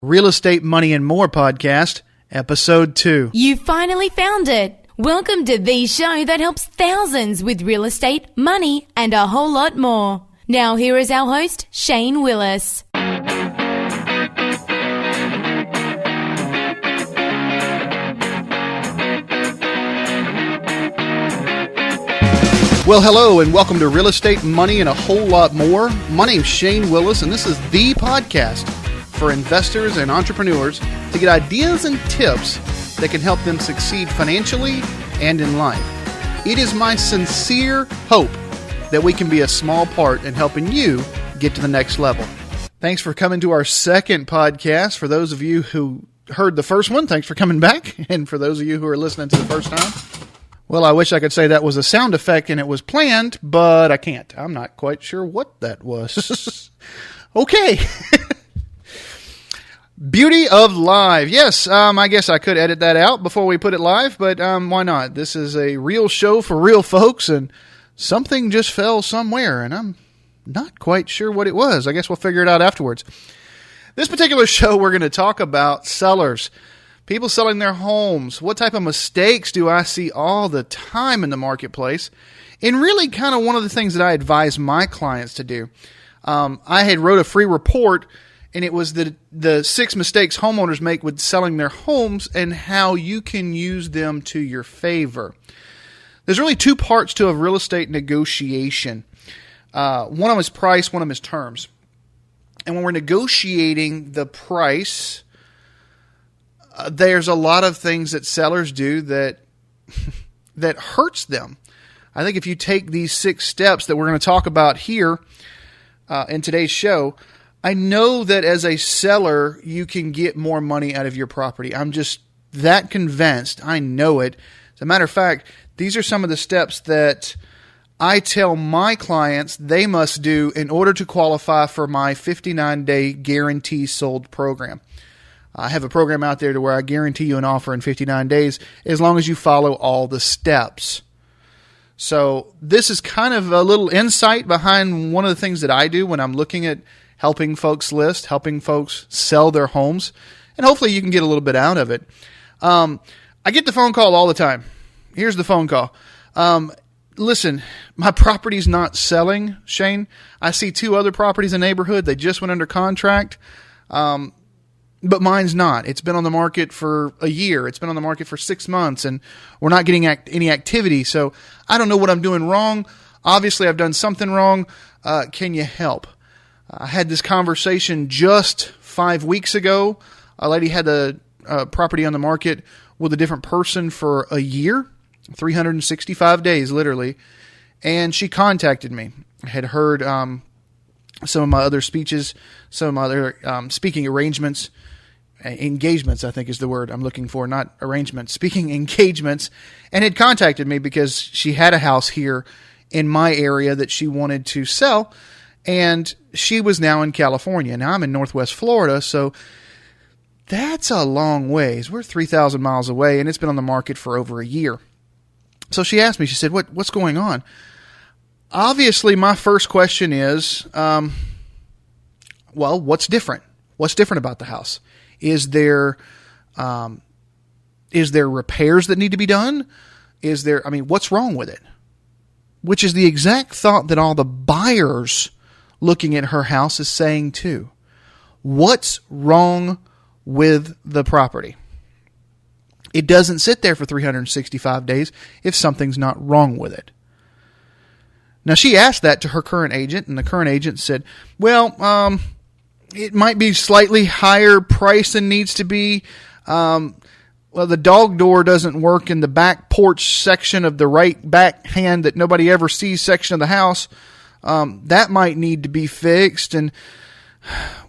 Real Estate, Money, and More podcast, episode 2. You finally found it. Welcome to the show that helps thousands with real estate, money, and a whole lot more. Now here is our host, Shane Willis. Well, hello, and welcome to Real Estate, Money, and a Whole Lot More. My name's Shane Willis, and this is the podcast for investors and entrepreneurs to get ideas and tips that can help them succeed financially and in life. It is my sincere hope that we can be a small part in helping you get to the next level. Thanks for coming to our second podcast. For those of you who heard the first one, thanks for coming back. And for those of you who are listening to the first time, well, I wish I could say that was a sound effect and it was planned, but I can't. I'm not quite sure what that was. Okay. Beauty of live. Yes, I guess I could edit that out before we put it live, but why not? This is a real show for real folks, and something just fell somewhere, and I'm not quite sure what it was. I guess we'll figure it out afterwards. This particular show, we're going to talk about sellers. People selling their homes. What type of mistakes do I see all the time in the marketplace? And really kind of one of the things that I advise my clients to do. I had wrote a free report, and it was the 6 mistakes homeowners make with selling their homes and how you can use them to your favor. There's really 2 parts to a real estate negotiation. One of them is price, one of them is terms. And when we're negotiating the price, there's a lot of things that sellers do that hurts them. I think if you take these 6 steps that we're going to talk about here in today's show, I know that as a seller, you can get more money out of your property. I'm just that convinced. I know it. As a matter of fact, these are some of the steps that I tell my clients they must do in order to qualify for my 59-day guarantee sold program. I have a program out there to where I guarantee you an offer in 59 days as long as you follow all the steps. So this is kind of a little insight behind one of the things that I do when I'm looking at helping folks list, helping folks sell their homes, and hopefully you can get a little bit out of it. I get the phone call all the time. Here's the phone call. Listen, my property's not selling, Shane. I see 2 other properties in the neighborhood. They just went under contract, but mine's not. It's been on the market for a year. It's been on the market for 6 months, and we're not getting any activity. So I don't know what I'm doing wrong. Obviously, I've done something wrong. Can you help? I had this conversation just 5 weeks ago. A lady had a property on the market with a different person for a year, 365 days, literally. And she contacted me. I had heard some of my other speeches, some of my other speaking arrangements, engagements, I think is the word I'm looking for, not arrangements, speaking engagements, and had contacted me because she had a house here in my area that she wanted to sell. And she was now in California. Now I'm in Northwest Florida, so that's a long ways. We're 3,000 miles away, and it's been on the market for over a year. So she asked me, she said, what's going on? Obviously, my first question is, well, what's different? What's different about the house? Is there repairs that need to be done? What's wrong with it? Which is the exact thought that all the buyers looking at her house is saying too. What's wrong with the property? It doesn't sit there for 365 days if something's not wrong with it. Now, she asked that to her current agent, and the current agent said, well, it might be slightly higher price than needs to be. Well, the dog door doesn't work in the back porch section of the right backhand that nobody ever sees section of the house. That might need to be fixed. And,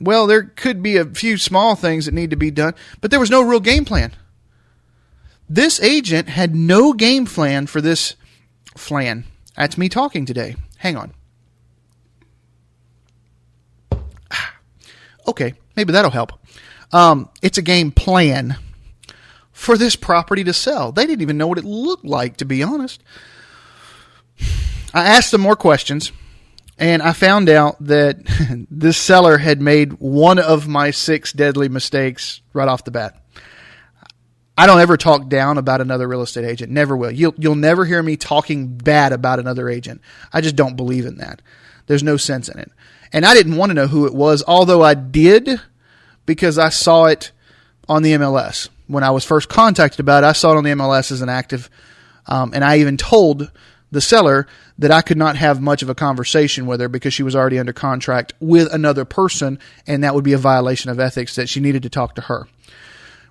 well, there could be a few small things that need to be done, but there was no real game plan. This agent had no game plan for this flan. That's me talking today. Hang on. Okay, maybe that'll help. It's a game plan for this property to sell. They didn't even know what it looked like, to be honest. I asked them more questions. And I found out that this seller had made one of my 6 deadly mistakes right off the bat. I don't ever talk down about another real estate agent. Never will. You'll never hear me talking bad about another agent. I just don't believe in that. There's no sense in it. And I didn't want to know who it was, although I did, because I saw it on the MLS. When I was first contacted about it, I saw it on the MLS as an active, and I even told the seller that I could not have much of a conversation with her because she was already under contract with another person, and that would be a violation of ethics, that she needed to talk to her.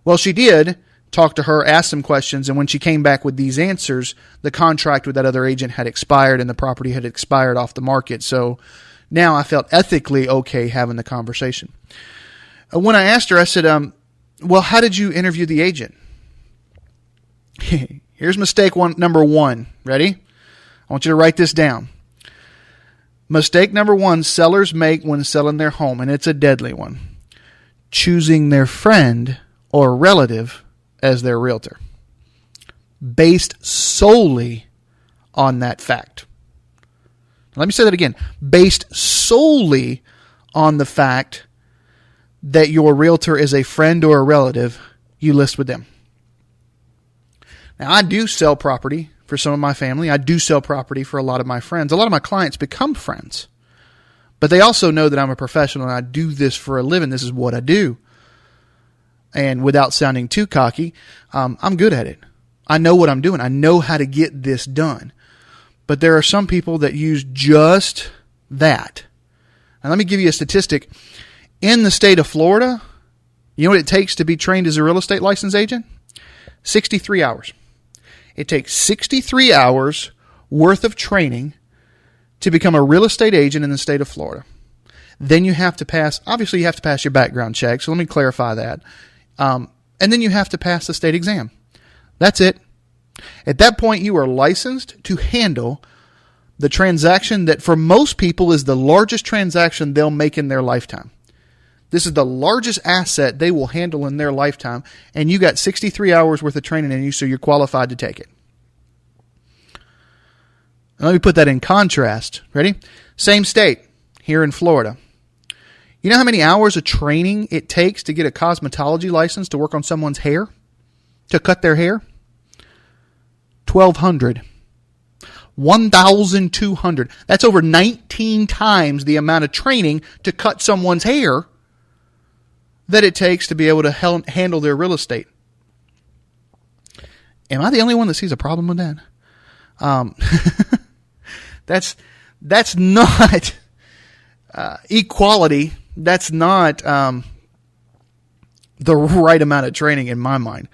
Well, she did talk to her, ask some questions, and when she came back with these answers, the contract with that other agent had expired and the property had expired off the market. So now I felt ethically okay having the conversation. When I asked her, I said, well, how did you interview the agent? Here's mistake number 1. Ready? I want you to write this down. Mistake number 1 sellers make when selling their home, and it's a deadly one: choosing their friend or relative as their realtor, based solely on that fact. Let me say that again. Based solely on the fact that your realtor is a friend or a relative, you list with them. Now, I do sell property for some of my family. I do sell property for a lot of my friends. A lot of my clients become friends, but they also know that I'm a professional and I do this for a living. This is what I do. And without sounding too cocky, I'm good at it. I know what I'm doing. I know how to get this done. But there are some people that use just that. Now, let me give you a statistic. In the state of Florida, you know what it takes to be trained as a real estate license agent? 63 hours. It takes 63 hours worth of training to become a real estate agent in the state of Florida. Then you have to pass, obviously you have to pass your background check, so let me clarify that. And then you have to pass the state exam. That's it. At that point, you are licensed to handle the transaction that for most people is the largest transaction they'll make in their lifetime. This is the largest asset they will handle in their lifetime, and you got 63 hours worth of training in you, so you're qualified to take it. Now, let me put that in contrast. Ready? Same state, here in Florida. You know how many hours of training it takes to get a cosmetology license to work on someone's hair? To cut their hair? 1,200. 1,200. That's over 19 times the amount of training to cut someone's hair that it takes to be able to handle their real estate. Am I the only one that sees a problem with that? That's not equality. That's not the right amount of training in my mind.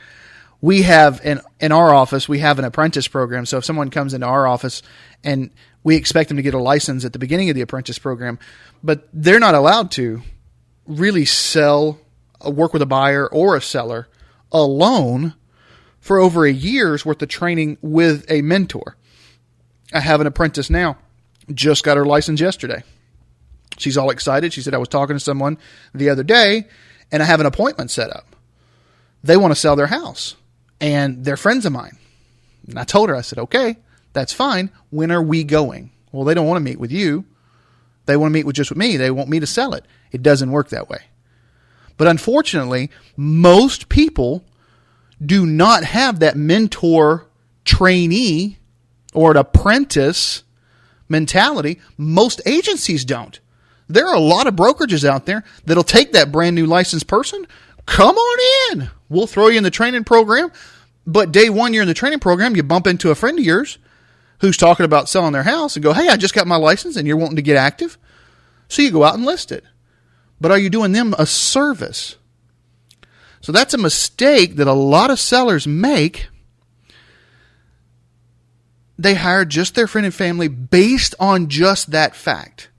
We have, in our office, we have an apprentice program. So if someone comes into our office and we expect them to get a license at the beginning of the apprentice program, but they're not allowed to really work with a buyer or a seller alone for over a year's worth of training with a mentor. I have an apprentice now, just got her license yesterday. She's all excited. She said, I was talking to someone the other day and I have an appointment set up. They want to sell their house and they're friends of mine. And I told her, I said, okay, that's fine. When are we going? Well, they don't want to meet with you. They want to meet with me. They want me to sell it. It doesn't work that way. But unfortunately, most people do not have that mentor trainee or an apprentice mentality. Most agencies don't. There are a lot of brokerages out there that'll take that brand new licensed person. Come on in. We'll throw you in the training program. But day one, you're in the training program, you bump into a friend of yours who's talking about selling their house and go, hey, I just got my license and you're wanting to get active. So you go out and list it. But are you doing them a service? So that's a mistake that a lot of sellers make. They hire just their friend and family based on just that fact.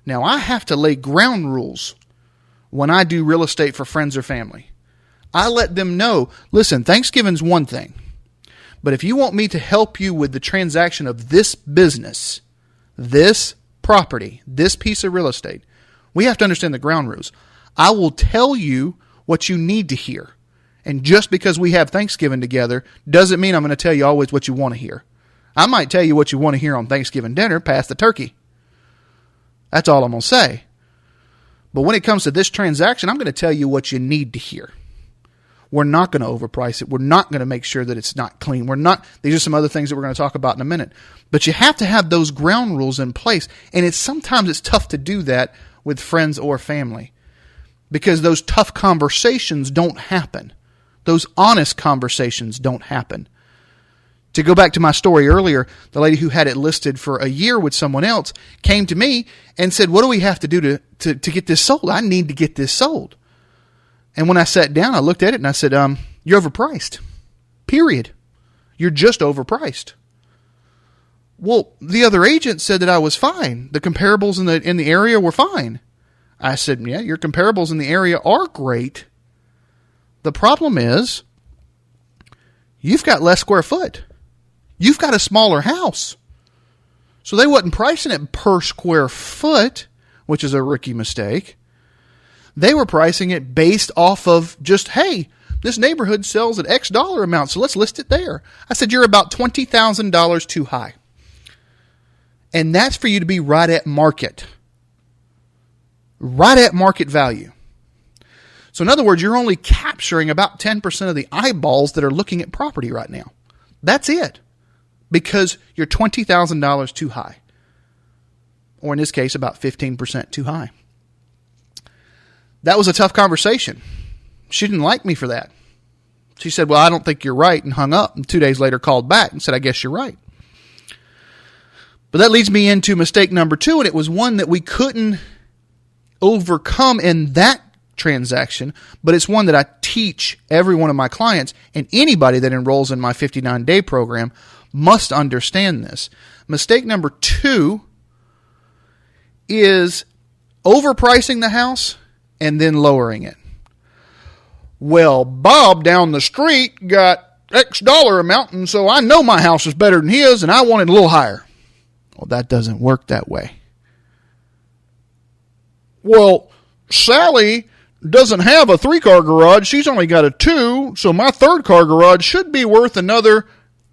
Now, I have to lay ground rules when I do real estate for friends or family. I let them know, listen, Thanksgiving's one thing, but if you want me to help you with the transaction of this business, this property, this piece of real estate, we have to understand the ground rules. I will tell you what you need to hear. And just because we have Thanksgiving together doesn't mean I'm going to tell you always what you want to hear. I might tell you what you want to hear on Thanksgiving dinner, past the turkey. That's all I'm going to say. But when it comes to this transaction, I'm going to tell you what you need to hear. We're not going to overprice it. We're not going to make sure that it's not clean. These are some other things that we're going to talk about in a minute. But you have to have those ground rules in place. And sometimes it's tough to do that with friends or family, because those tough conversations don't happen. Those honest conversations don't happen. To go back to my story earlier, the lady who had it listed for a year with someone else came to me and said, what do we have to do to get this sold? I need to get this sold. And when I sat down, I looked at it and I said, you're overpriced. Period. You're just overpriced. Well, the other agent said that I was fine. The comparables in the area were fine. I said, yeah, your comparables in the area are great. The problem is you've got less square foot. You've got a smaller house. So they wasn't pricing it per square foot, which is a rookie mistake. They were pricing it based off of just, hey, this neighborhood sells at X dollar amount, so let's list it there. I said, you're about $20,000 too high. And that's for you to be right at market. Right at market value. So in other words, you're only capturing about 10% of the eyeballs that are looking at property right now. That's it. Because you're $20,000 too high. Or in this case, about 15% too high. That was a tough conversation. She didn't like me for that. She said, well, I don't think you're right, and hung up. And 2 days later called back and said, I guess you're right. But that leads me into mistake number 2, and it was one that we couldn't overcome in that transaction, but it's one that I teach every one of my clients, and anybody that enrolls in my 59-day program must understand this. Mistake number 2 is overpricing the house and then lowering it. Well, Bob down the street got X dollar amount, and so I know my house is better than his, and I want it a little higher. Well, that doesn't work that way. Well, Sally doesn't have a 3-car garage. She's only got a 2, so my 3rd-car garage should be worth another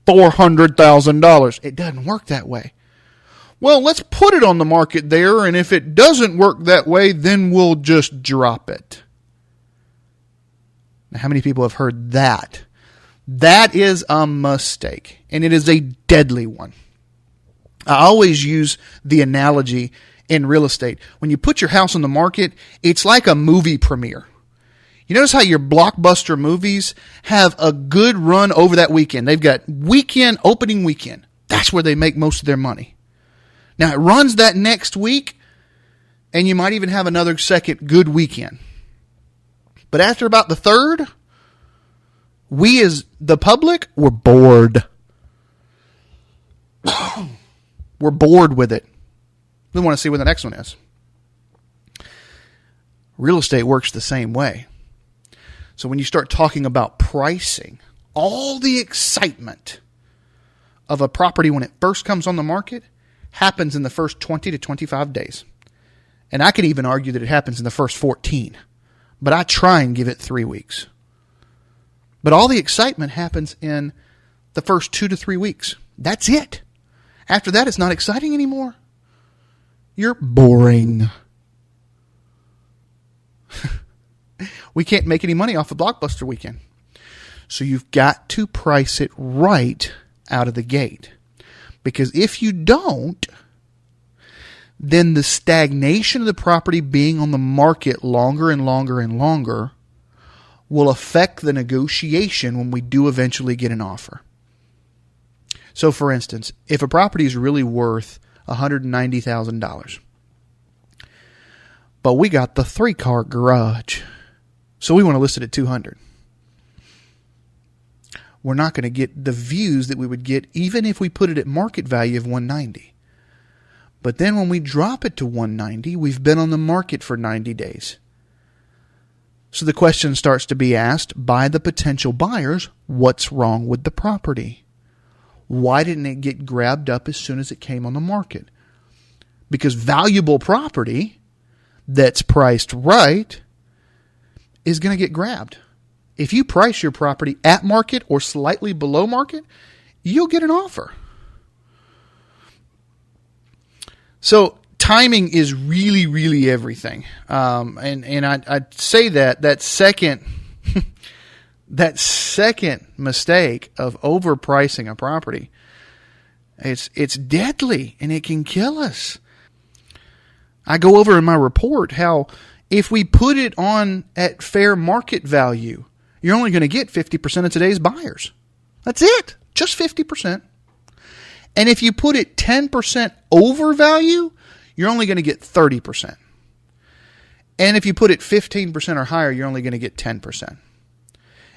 $400,000. It doesn't work that way. Well, let's put it on the market there, and if it doesn't work that way, then we'll just drop it. Now, how many people have heard that? That is a mistake, and it is a deadly one. I always use the analogy in real estate. When you put your house on the market, it's like a movie premiere. You notice how your blockbuster movies have a good run over that weekend. They've got opening weekend. That's where they make most of their money. Now, it runs that next week, and you might even have another second good weekend. But after about the 3rd, we as the public, we're bored. We're bored with it. We want to see what the next one is. Real estate works the same way. So when you start talking about pricing, all the excitement of a property when it first comes on the market happens in the first 20 to 25 days. And I could even argue that it happens in the first 14. But I try and give it 3 weeks. But all the excitement happens in the first 2 to 3 weeks. That's it. After that, it's not exciting anymore. You're boring. We can't make any money off a blockbuster weekend. So you've got to price it right out of the gate. Because if you don't, then the stagnation of the property being on the market longer and longer and longer will affect the negotiation when we do eventually get an offer. So for instance, if a property is really worth $190,000, but we got the 3-car garage, so we want to list it at $200,000. We're not going to get the views that we would get even if we put it at market value of $190,000. But then when we drop it to $190,000, we've been on the market for 90 days. So the question starts to be asked by the potential buyers, what's wrong with the property? Why didn't it get grabbed up as soon as it came on the market? Because valuable property that's priced right is going to get grabbed. If you price your property at market or slightly below market, you'll get an offer. So timing is really, really everything. And I'd say that second that second mistake of overpricing a property, it's deadly and it can kill us. I go over in my report how if we put it on at fair market value, you're only going to get 50% of today's buyers. That's it. Just 50%. And if you put it 10% over value, you're only going to get 30%. And if you put it 15% or higher, you're only going to get 10%.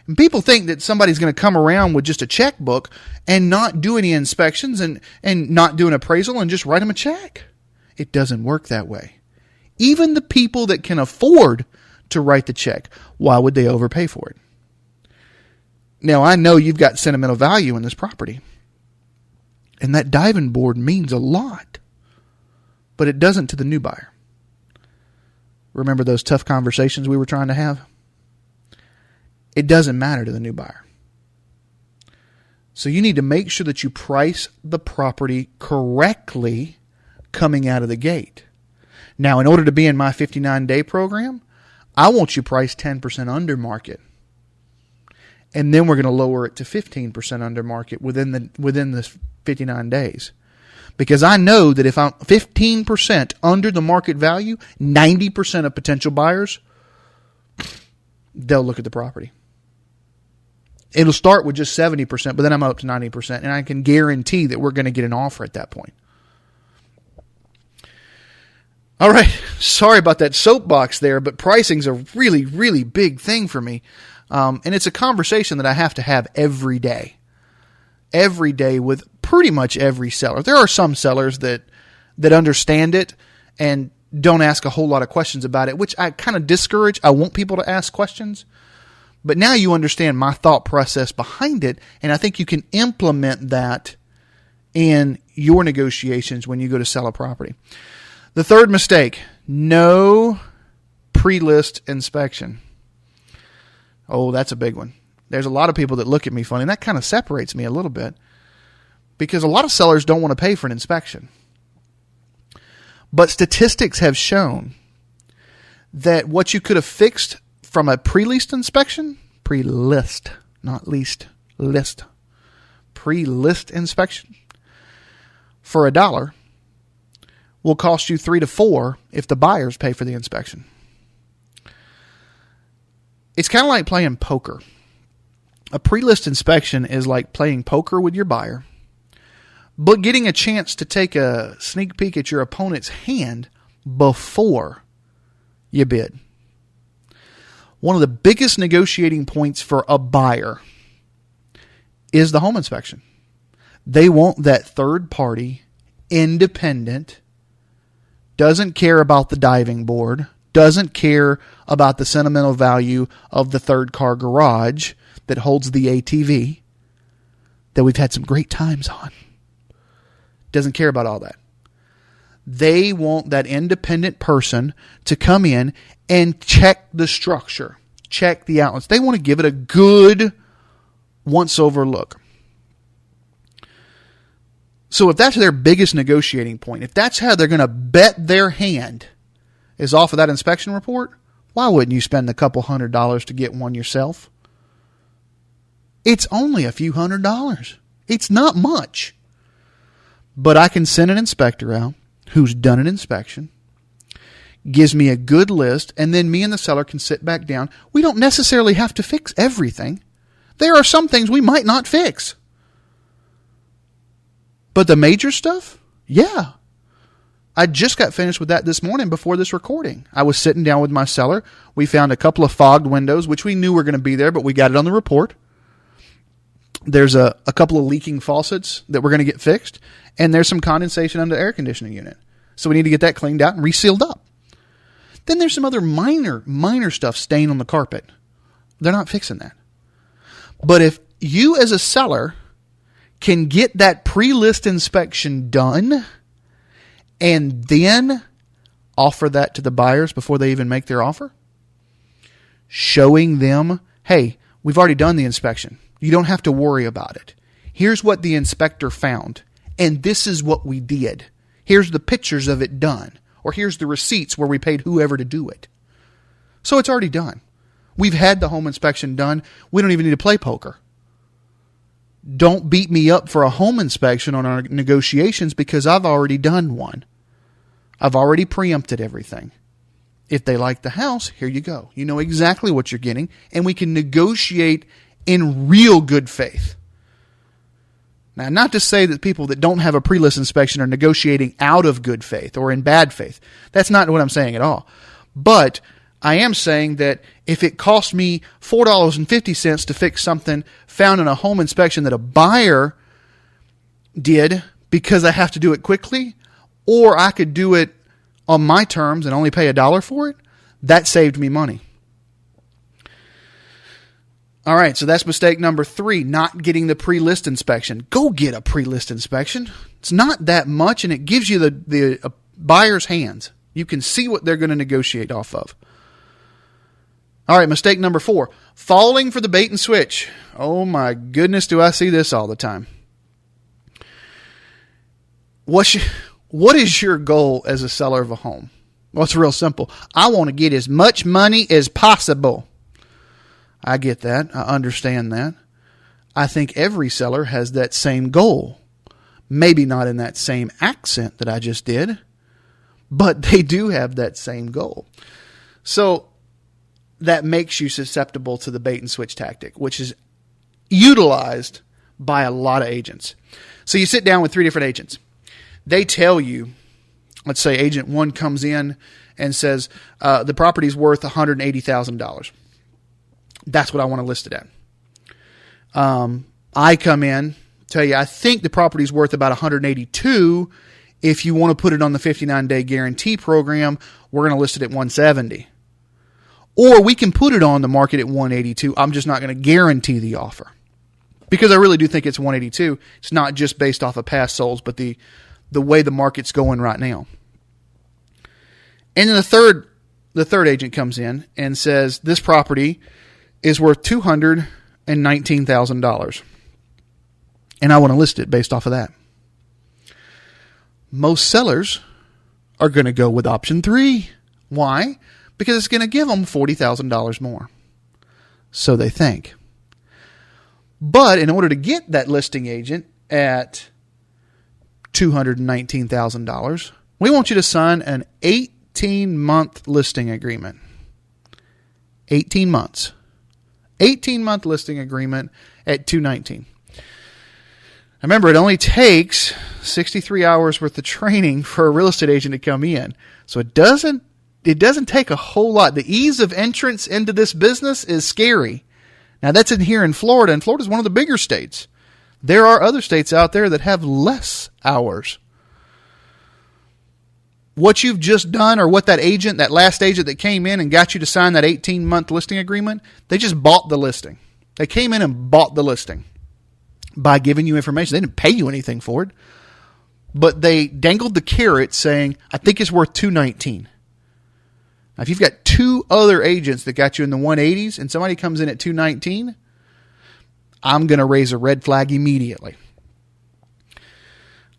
And people think that somebody's going to come around with just a checkbook and not do any inspections and not do an appraisal and just write them a check. It doesn't work that way. Even the people that can afford to write the check, why would they overpay for it? Now, I know you've got sentimental value in this property, and that diving board means a lot, but it doesn't to the new buyer. Remember those tough conversations we were trying to have? It doesn't matter to the new buyer. So you need to make sure that you price the property correctly coming out of the gate. Now, in order to be in my 59-day program, I want you priced 10% under market. And then we're going to lower it to 15% under market within the 59 days. Because I know that if I'm 15% under the market value, 90% of potential buyers, they'll look at the property. It'll start with just 70%, but then I'm up to 90%. And I can guarantee that we're going to get an offer at that point. All right, sorry about that soapbox there, but pricing's a really, really big thing for me. And it's a conversation that I have to have every day with pretty much every seller. There are some sellers that understand it and don't ask a whole lot of questions about it, which I kind of discourage. I want people to ask questions. But now you understand my thought process behind it, and I think you can implement that in your negotiations when you go to sell a property. The third mistake, no pre-list inspection. Oh, that's a big one. There's a lot of people that look at me funny, and that kind of separates me a little bit because a lot of sellers don't want to pay for an inspection. But statistics have shown that what you could have fixed from a pre-list inspection, pre-list, not least, list, pre-list inspection for $1 will cost you $3 to $4 if the buyers pay for the inspection. It's kind of like playing poker. A pre-list inspection is like playing poker with your buyer, but getting a chance to take a sneak peek at your opponent's hand before you bid. One of the biggest negotiating points for a buyer is the home inspection. They want that third party, independent, doesn't care about the diving board, doesn't care about the sentimental value of the third car garage that holds the ATV that we've had some great times on. Doesn't care about all that. They want that independent person to come in and check the structure, check the outlets. They want to give it a good once-over look. So if that's their biggest negotiating point, if that's how they're going to bet their hand is off of that inspection report, why wouldn't you spend a couple $100 to get one yourself? It's only a few $100. It's not much. But I can send an inspector out who's done an inspection, gives me a good list, and then me and the seller can sit back down. We don't necessarily have to fix everything. There are some things we might not fix. But the major stuff, yeah. I just got finished with that this morning before this recording. I was sitting down with my seller. We found a couple of fogged windows, which we knew were going to be there, but we got it on the report. There's a couple of leaking faucets that we're going to get fixed, and there's some condensation under the air conditioning unit. So we need to get that cleaned out and resealed up. Then there's some other minor stuff staying on the carpet. They're not fixing that. But if you as a seller can get that pre-list inspection done and then offer that to the buyers before they even make their offer, showing them, hey, we've already done the inspection. You don't have to worry about it. Here's what the inspector found, and this is what we did. Here's the pictures of it done. Or here's the receipts where we paid whoever to do it. So it's already done. We've had the home inspection done. We don't even need to play poker. Don't beat me up for a home inspection on our negotiations because I've already done one. I've already preempted everything. If they like the house, here you go. You know exactly what you're getting, and we can negotiate in real good faith. Now, not to say that people that don't have a pre-list inspection are negotiating out of good faith or in bad faith. That's not what I'm saying at all. But I am saying that if it cost me $4.50 to fix something found in a home inspection that a buyer did because I have to do it quickly, or I could do it on my terms and only pay $1 for it, that saved me money. All right, so that's mistake number 3, not getting the pre-list inspection. Go get a pre-list inspection. It's not that much, and it gives you the buyer's hands. You can see what they're going to negotiate off of. All right, mistake number 4, falling for the bait and switch. Oh my goodness, do I see this all the time. What is your goal as a seller of a home? Well, it's real simple. I want to get as much money as possible. I get that. I understand that. I think every seller has that same goal. Maybe not in that same accent that I just did, but they do have that same goal. So that makes you susceptible to the bait and switch tactic, which is utilized by a lot of agents. So you sit down with 3 different agents. They tell you, let's say agent 1 comes in and says, the property's worth $180,000. That's what I want to list it at. I come in, tell you, I think the property's worth about $182. If you want to put it on the 59-day guarantee program, we're going to list it at $170. Or we can put it on the market at $182. I'm just not going to guarantee the offer. Because I really do think it's $182. It's not just based off of past solds, but the way the market's going right now. And then the third agent comes in and says, this property is worth $219,000. And I want to list it based off of that. Most sellers are going to go with option 3. Why? Because it's going to give them $40,000 more. So they think. But in order to get that listing agent at $219,000, we want you to sign an 18-month listing agreement. 18 months. 18-month listing agreement at $219,000. Remember, it only takes 63 hours worth of training for a real estate agent to come in. So it doesn't take a whole lot. The ease of entrance into this business is scary. Now, that's in here in Florida, and Florida is one of the bigger states. There are other states out there that have less hours. What you've just done, or what that last agent that came in and got you to sign that 18-month listing agreement, they just bought the listing. They came in and bought the listing by giving you information. They didn't pay you anything for it, but they dangled the carrot saying, I think it's worth $219,000. Now, if you've got 2 other agents that got you in the 180s and somebody comes in at $219,000, I'm going to raise a red flag immediately.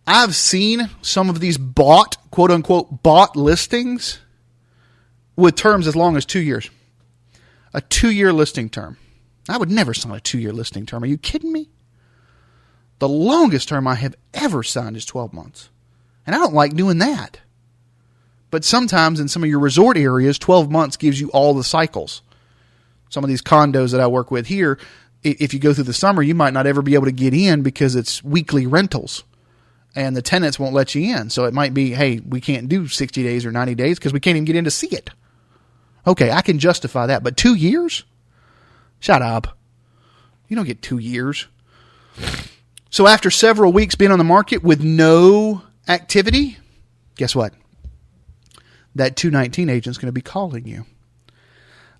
I've seen some of these quote unquote, bought listings with terms as long as 2 years. A 2-year listing term. I would never sign a 2-year listing term. Are you kidding me? The longest term I have ever signed is 12 months. And I don't like doing that. But sometimes in some of your resort areas, 12 months gives you all the cycles. Some of these condos that I work with here, if you go through the summer, you might not ever be able to get in because it's weekly rentals. And the tenants won't let you in. So it might be, hey, we can't do 60 days or 90 days because we can't even get in to see it. Okay, I can justify that. But 2 years? Shut up. You don't get 2 years. So after several weeks being on the market with no activity, guess what? That 219 agent's going to be calling you.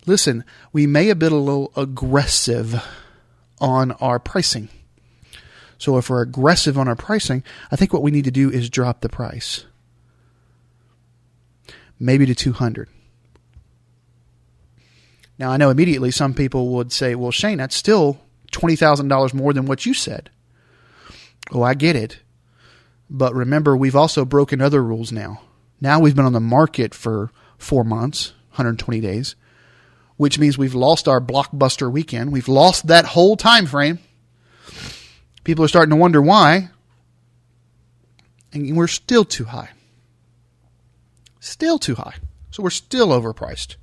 Listen, we may have been a little aggressive on our pricing. So if we're aggressive on our pricing, I think what we need to do is drop the price. Maybe to 200. Now, I know immediately some people would say, well, Shane, that's still $20,000 more than what you said. Oh, I get it. But remember, we've also broken other rules now. Now we've been on the market for 4 months, 120 days, which means we've lost our blockbuster weekend. We've lost that whole time frame. People are starting to wonder why. And we're still too high. Still too high. So we're still overpriced.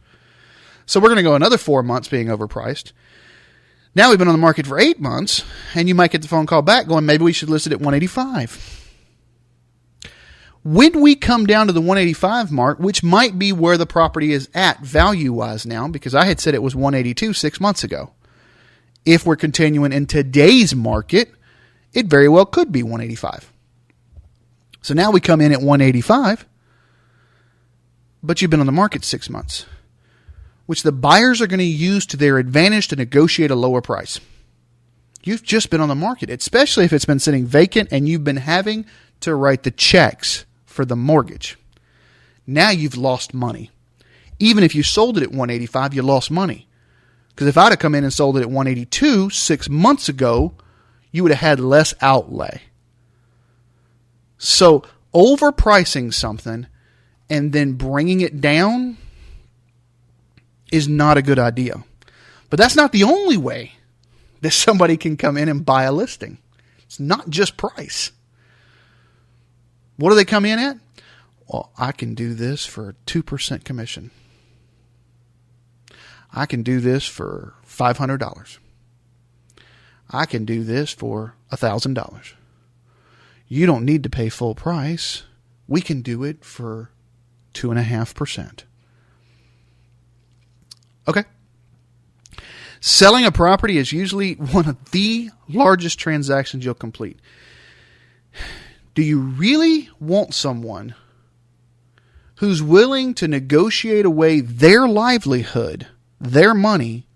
So we're going to go another 4 months being overpriced. Now we've been on the market for 8 months, and you might get the phone call back going, maybe we should list it at 185. When we come down to the 185 mark, which might be where the property is at value-wise now, because I had said it was 182 6 months ago. If we're continuing in today's market, it very well could be 185. So now we come in at 185, but you've been on the market 6 months, which the buyers are going to use to their advantage to negotiate a lower price. You've just been on the market, especially if it's been sitting vacant and you've been having to write the checks for the mortgage. Now you've lost money. Even if you sold it at 185, you lost money. Because if I'd have come in and sold it at 182 6 months ago, you would have had less outlay. So overpricing something and then bringing it down is not a good idea. But that's not the only way that somebody can come in and buy a listing. It's not just price. What do they come in at? Well, I can do this for 2% commission. I can do this for $500. I can do this for $1,000. You don't need to pay full price. We can do it for 2.5%. Okay. Selling a property is usually one of the largest transactions you'll complete. Do you really want someone who's willing to negotiate away their livelihood, their money,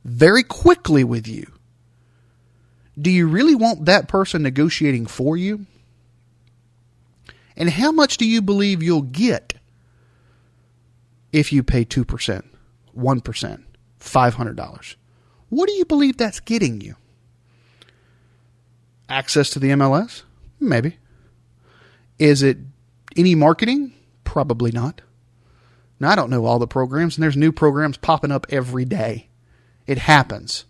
very quickly with you? Do you really want that person negotiating for you? And how much do you believe you'll get if you pay 2%, 1%, $500? What do you believe that's getting you? Access to the MLS? Maybe. Is it any marketing? Probably not. Now, I don't know all the programs, and there's new programs popping up every day. It happens.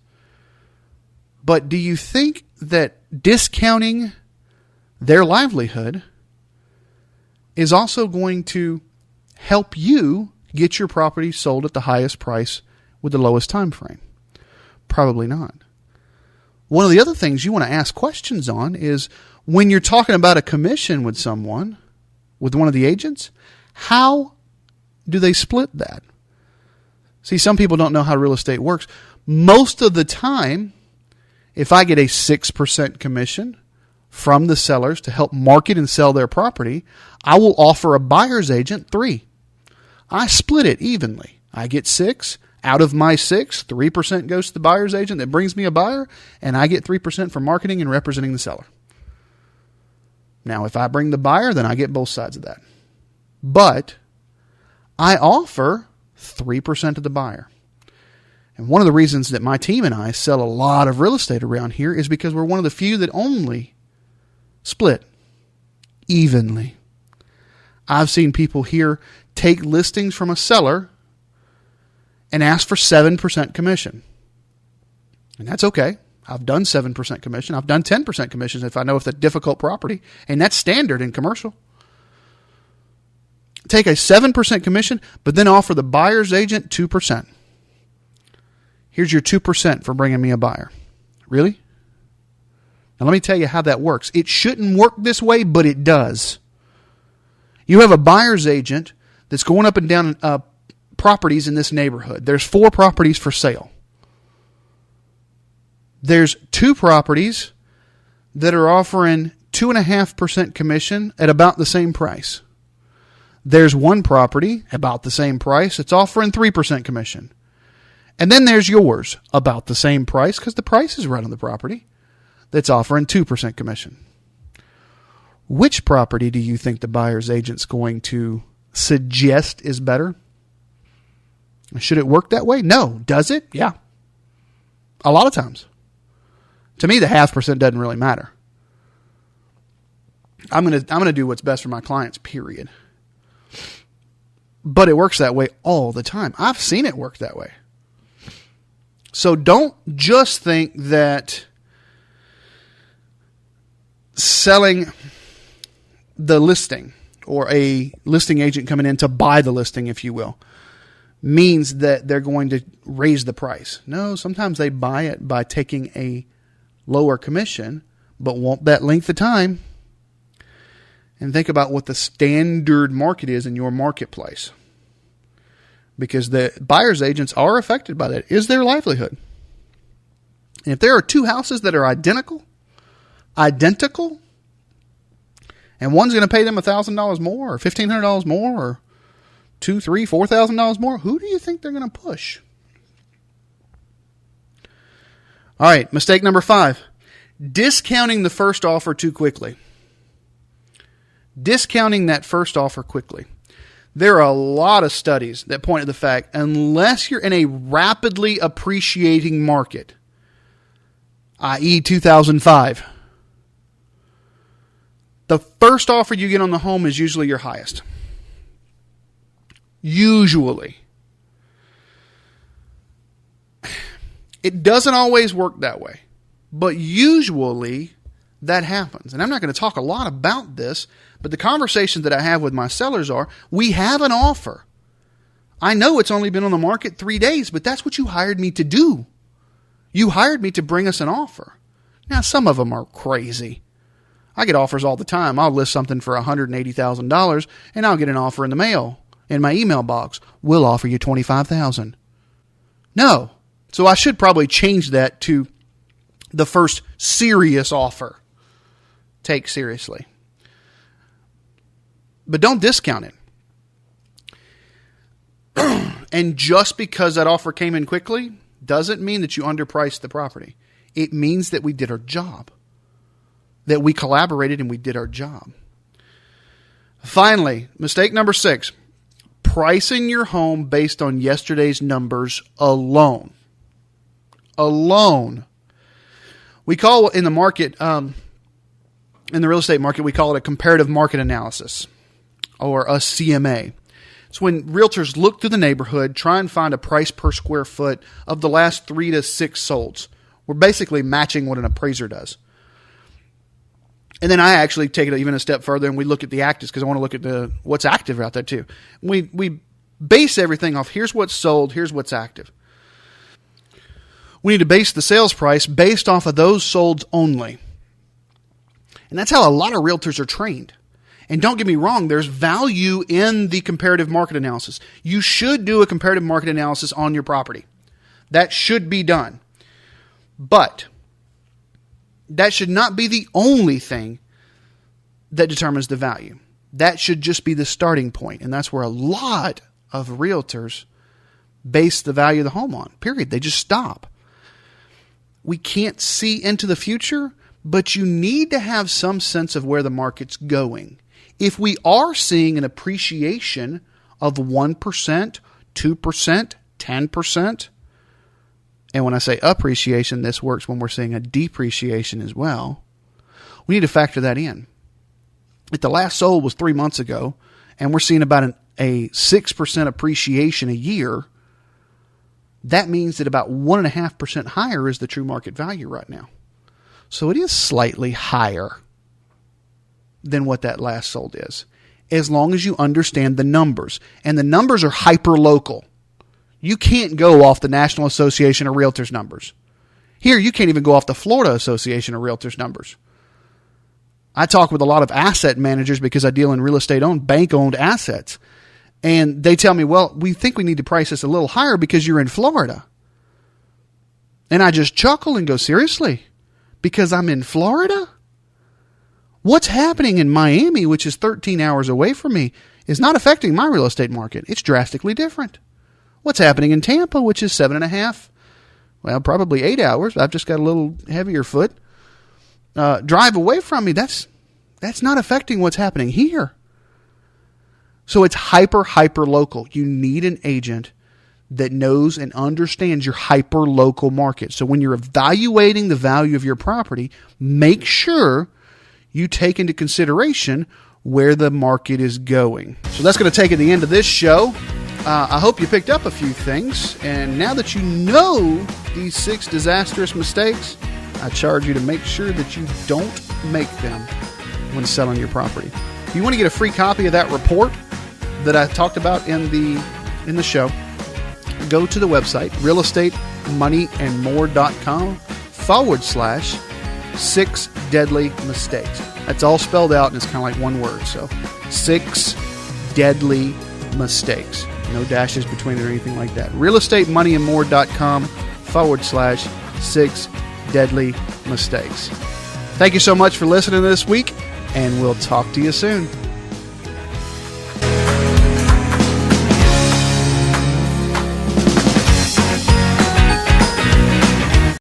But do you think that discounting their livelihood is also going to help you get your property sold at the highest price with the lowest time frame? Probably not. One of the other things you want to ask questions on is when you're talking about a commission with someone, with one of the agents, how do they split that? See, some people don't know how real estate works. Most of the time, if I get a 6% commission from the sellers to help market and sell their property, I will offer a buyer's agent 3. I split it evenly. I get 6. Out of my 6, 3% goes to the buyer's agent that brings me a buyer, and I get 3% for marketing and representing the seller. Now, if I bring the buyer, then I get both sides of that. But I offer 3% to the buyer. And one of the reasons that my team and I sell a lot of real estate around here is because we're one of the few that only split evenly. I've seen people here take listings from a seller and ask for 7% commission. And that's okay. I've done 7% commission. I've done 10% commissions if I know it's a difficult property. And that's standard in commercial. Take a 7% commission, but then offer the buyer's agent 2%. Here's your 2% for bringing me a buyer. Really? Now let me tell you how that works. It shouldn't work this way, but it does. You have a buyer's agent that's going up and down properties in this neighborhood. There's 4 properties for sale. There's 2 properties that are offering 2.5% commission at about the same price. There's 1 property about the same price. It's offering 3% commission. And then there's yours about the same price because the price is right on the property that's offering 2% commission. Which property do you think the buyer's agent's going to suggest is better? Should it work that way? No. Does it? Yeah. A lot of times. To me, the 0.5% doesn't really matter. I'm gonna do what's best for my clients, period. But it works that way all the time. I've seen it work that way. So don't just think that selling the listing or a listing agent coming in to buy the listing, if you will, means that they're going to raise the price. No, sometimes they buy it by taking a lower commission, but want that length of time. And think about what the standard market is in your marketplace. Because the buyer's agents are affected by that. Is their livelihood. And if there are two houses that are identical, and one's going to pay them $1,000 more or $1,500 more or $2,000, $3,000, $4,000 more, who do you think they're going to push? All right, mistake number 5. Discounting the first offer too quickly. Discounting that first offer quickly. There are a lot of studies that point to the fact, unless you're in a rapidly appreciating market, i.e. 2005, the first offer you get on the home is usually your highest. Usually. It doesn't always work that way, but usually that happens. And I'm not going to talk a lot about this, but the conversations that I have with my sellers are, we have an offer. I know it's only been on the market 3 days, but that's what you hired me to do. You hired me to bring us an offer. Now, some of them are crazy. I get offers all the time. I'll list something for $180,000 and I'll get an offer in the mail, in my email box. We'll offer you $25,000. No. So I should probably change that to the first serious offer. Take seriously. But don't discount it. And just because that offer came in quickly doesn't mean that you underpriced the property. It means that we did our job. That we collaborated and we did our job. Finally, mistake number 6. Pricing your home based on yesterday's numbers alone. Alone. We call in the market, in the real estate market, we call it a comparative market analysis, or a CMA. It's when realtors look through the neighborhood, try and find a price per square foot of the last 3 to 6 solds. We're basically matching what an appraiser does. And then I actually take it even a step further and we look at the actives because I want to look at what's active out there too. We base everything off, here's what's sold, here's what's active. We need to base the sales price based off of those solds only. And that's how a lot of realtors are trained. And don't get me wrong, there's value in the comparative market analysis. You should do a comparative market analysis on your property. That should be done. But that should not be the only thing that determines the value. That should just be the starting point. And that's where a lot of realtors base the value of the home on. Period. They just stop. We can't see into the future, but you need to have some sense of where the market's going. If we are seeing an appreciation of 1%, 2%, 10%, and when I say appreciation, this works when we're seeing a depreciation as well, we need to factor that in. If the last sold was 3 months ago, and we're seeing about a 6% appreciation a year, that means that about 1.5% higher is the true market value right now. So it is slightly higher than what that last sold is, as long as you understand the numbers. And the numbers are hyper-local. You can't go off the National Association of Realtors numbers. Here, you can't even go off the Florida Association of Realtors numbers. I talk with a lot of asset managers because I deal in real estate-owned, bank-owned assets. And they tell me, well, we think we need to price this a little higher because you're in Florida. And I just chuckle and go, seriously? Because I'm in Florida? What's happening in Miami, which is 13 hours away from me, is not affecting my real estate market. It's drastically different. What's happening in Tampa, which is 7.5, well, probably 8 hours. I've just got a little heavier foot. Drive away from me. That's not affecting what's happening here. So it's hyper local. You need an agent that knows and understands your hyper local market. So when you're evaluating the value of your property, make sure you take into consideration where the market is going. So that's going to take it to the end of this show. I hope you picked up a few things. And now that you know these 6 disastrous mistakes, I charge you to make sure that you don't make them when selling your property. If you want to get a free copy of that report that I talked about in the show, go to the website, realestatemoneyandmore.com/6 deadly mistakes. That's all spelled out, and it's kind of like one word. So 6 deadly mistakes. No dashes between it or anything like that. realestatemoneyandmore.com/6 deadly mistakes. Thank you so much for listening this week, and we'll talk to you soon.